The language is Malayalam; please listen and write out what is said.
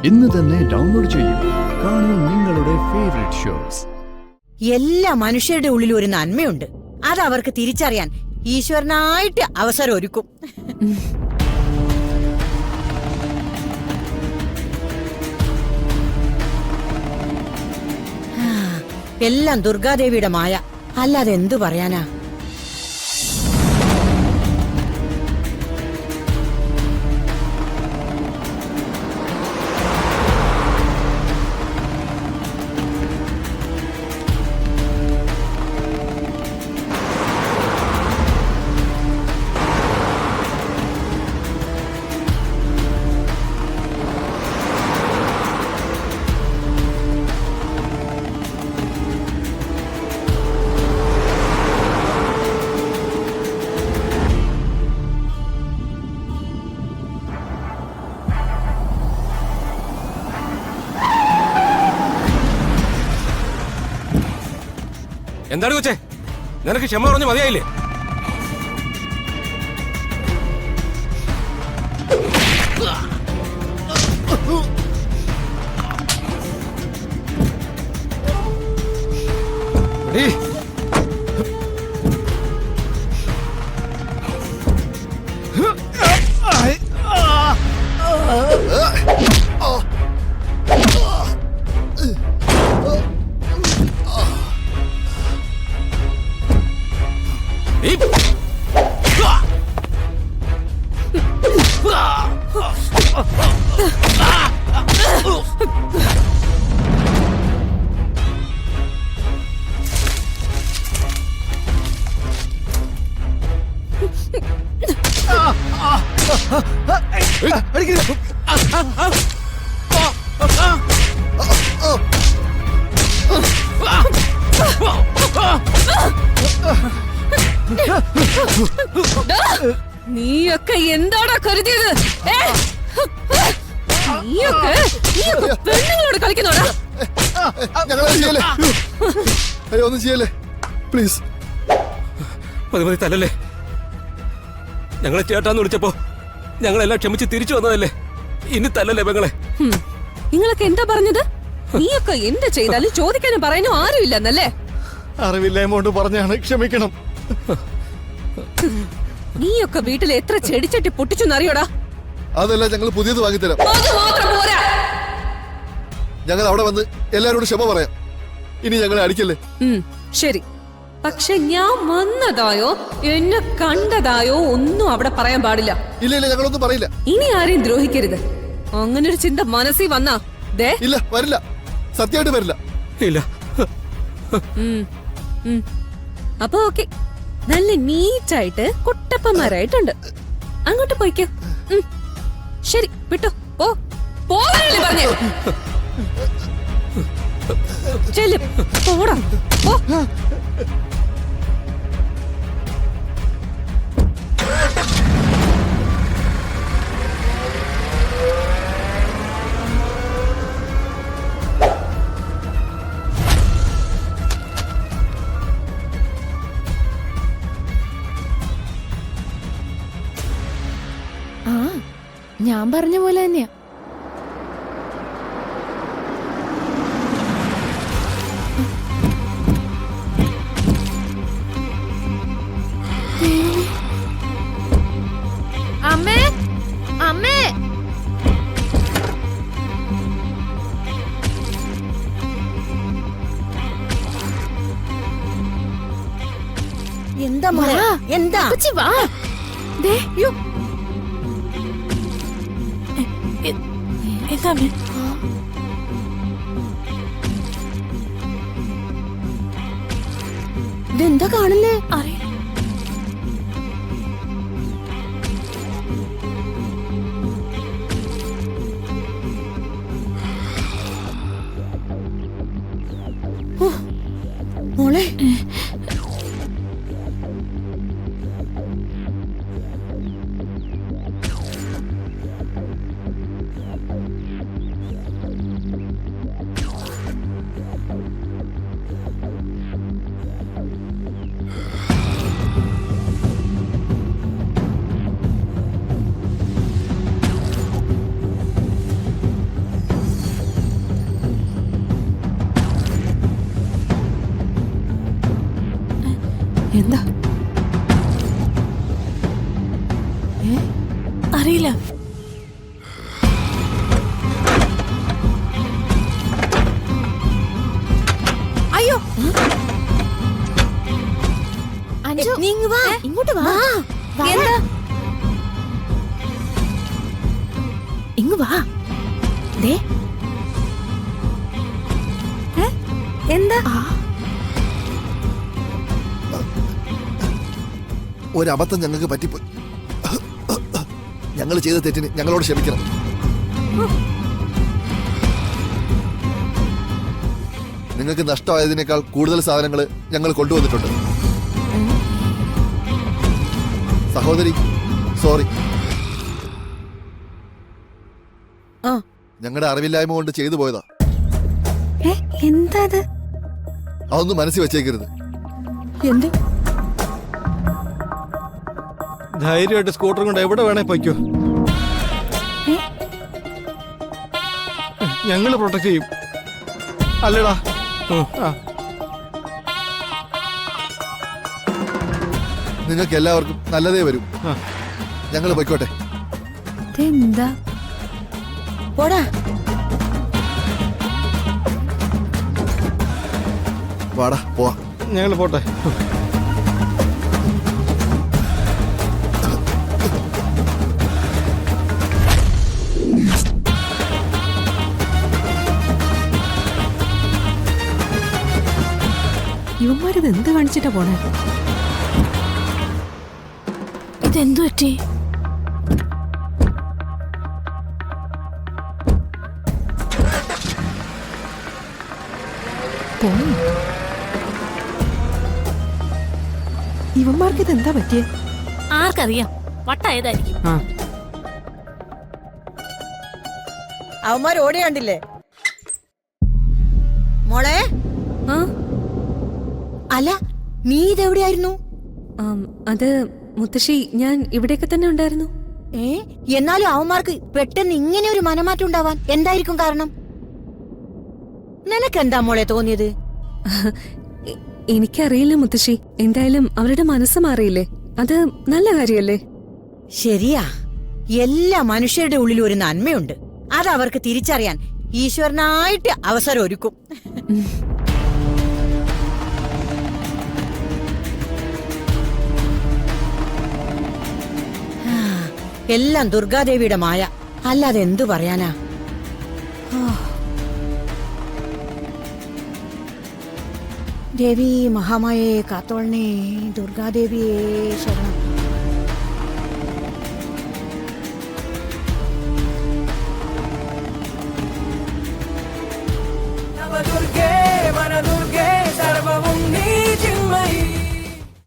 ഇന്ന് തന്നെ ഡൗൺലോഡ് ചെയ്യൂ. കാണൂ നിങ്ങളുടെ ഫേവറേറ്റ് ഷോസ്. എല്ലാ മനുഷ്യരുടെ ഉള്ളിൽ ഒരു നന്മയുണ്ട്. അത് അവർക്ക് തിരിച്ചറിയാൻ ഈശ്വരനായിട്ട് അവസരം ഒരുക്കും. എല്ലാം ദുർഗാദേവിയുടെ മായ, അല്ലാതെ എന്തു പറയാനാ. എന്താണ് കൊച്ചേ, നിനക്ക് ക്ഷമ പറഞ്ഞു മതിയായില്ലേ? നീയൊക്കെ എന്താടാ കരുതിയത്? നീയൊക്കെ പെണ്ണുങ്ങളോട് കളിക്കുന്നോടാ? ഒന്നും ചെയ്യല്ലേ പ്ലീസ്. മതി തല്ലല്ലേ. ഞങ്ങളെ ചേട്ടാന്ന് വിളിച്ചപ്പോ ഞങ്ങളെല്ലാം ക്ഷമിച്ച് തിരിച്ചു വന്നതല്ലേ, ഇനി തല്ലല്ലേ പെങ്ങളെ. നിങ്ങളൊക്കെ എന്താ പറഞ്ഞത്? നീയൊക്കെ എന്ത് ചെയ്താലും ചോദിക്കാനും പറയാനും ആരുമില്ലെന്നല്ലേ? അറിവില്ലായ്മ കൊണ്ട് പറഞ്ഞാണ്, ക്ഷമിക്കണം. നീയൊക്കെ വീട്ടിൽ എത്ര ചെടിച്ചട്ടി പൊട്ടിച്ചെന്നറിയോടാ? അതല്ല, ഞങ്ങൾ പുതിയത് വാങ്ങിത്തരാം. അത് മാത്രം പോരാ. ഞങ്ങൾ അവിടെ വന്ന് എല്ലാരോടും ക്ഷമ പറയാം. ഇനി ഞങ്ങളെ അടിക്കല്ലേ. ശരി, പക്ഷെ ഞാൻ വന്നതായോ എന്നെ കണ്ടതായോ ഒന്നും അവിടെ പറയാൻ പാടില്ല. ഇല്ല ഇല്ല, ഞങ്ങളൊന്നും പറയില്ല. ഇനി ആരെയും ദ്രോഹിക്കരുത്. അങ്ങനൊരു ചിന്ത മനസ്സിൽ വന്നാ ദേ. ഇല്ല, വരില്ല, സത്യമായിട്ട് വരില്ല. ഇല്ല. അപ്പൊ ഓക്കെ, നല്ല നീറ്റായിട്ട് കുട്ടപ്പന്മാരായിട്ടുണ്ട്. അങ്ങോട്ട് പോയിക്കോ. ശരി, വിട്ടോ. പോകാനല്ലേ പറഞ്ഞേ? ചെല്ലും, പോടാ, പോ. ഞാൻ പറഞ്ഞ പോലെ തന്നെയാ. അമ്മേ, അമ്മേ, എന്താ മോളെ, എന്താ? വാ. ദേ, യോ. എന്താ ഇതെന്താ കാണുന്നേ? അറിയില്ല. മോളെ, എന്താ? അറിയില്ല. അയ്യോ അഞ്ജു നീ ഇങ്ങ് വാ. ഇങ്ങോട്ട് വാ. എന്താ? ഇങ്ങ് വാ. ദേ എന്താ? ഒരബദ്ധം ഞങ്ങൾക്ക് പറ്റിപ്പോയി. ഞങ്ങൾ ചെയ്ത തെറ്റിന് ഞങ്ങളോട് ക്ഷമിക്കണം. നിങ്ങൾക്ക് നഷ്ടമായതിനേക്കാൾ കൂടുതൽ സാധനങ്ങൾ ഞങ്ങൾ കൊണ്ടുവന്നിട്ടുണ്ട്. സഹോദരി, സോറി. ആ ഞങ്ങളുടെ അറിവില്ലായ്മ കൊണ്ട് ചെയ്തു പോയതാ. എന്താ അത്? അതൊന്നും മനസ്സിൽ വെച്ചേക്കരുത്. എന്ത്? ധൈര്യമായിട്ട് സ്കൂട്ടർ കൊണ്ട് എവിടെ വേണേ പൊയ്ക്കോ. ഞങ്ങള് പ്രൊട്ടക്ട് ചെയ്യും. അല്ലടാ. ആ. നിങ്ങൾക്ക് എല്ലാവർക്കും നല്ലതേ വരും. ആ. ഞങ്ങൾ പൊയ്ക്കോട്ടെ. എന്താ? പോടാ. വാടാ പോവാ. ഞങ്ങള് പോട്ടെ. ഇവന്മാരിത് എന്ത് കാണിച്ചിട്ടാ പോണേ? ഇതെന്തു പറ്റി? ഇവന്മാർക്ക് ഇത് എന്താ പറ്റിയേ? ആർക്കറിയാം, വട്ടായതായിരിക്കും. അവന്മാർ ഓടി കണ്ടില്ലേ? മോളെ, ആ അല്ല നീ ഇതെവിടെയായിരുന്നു? അത് മുത്തശ്ശി, ഞാൻ ഇവിടെയൊക്കെ തന്നെ ഉണ്ടായിരുന്നു. എന്നാലും അവന്മാർക്ക് പെട്ടെന്ന് ഇങ്ങനെ ഒരു മനമാറ്റം ഉണ്ടാവാൻ എന്തായിരിക്കും കാരണം? നിനക്കെന്താ മോളെ തോന്നിയത്? എനിക്കറിയില്ല മുത്തശ്ശി. എന്തായാലും അവരുടെ മനസ്സ് മാറിയില്ലേ, അത് നല്ല കാര്യല്ലേ? ശരിയാ, എല്ലാ മനുഷ്യരുടെ ഉള്ളിൽ ഒരു നന്മയുണ്ട്. അത് അവർക്ക് തിരിച്ചറിയാൻ ഈശ്വരനായിട്ട് അവസരം ഒരുക്കും. എല്ലാം ദുർഗാദേവിയുടെ മായ, അല്ലാതെ എന്തു പറയാനാ? ദേവി മഹാമായേ കാത്തോളണേ, ദുർഗാദേവിയേ ശരണം.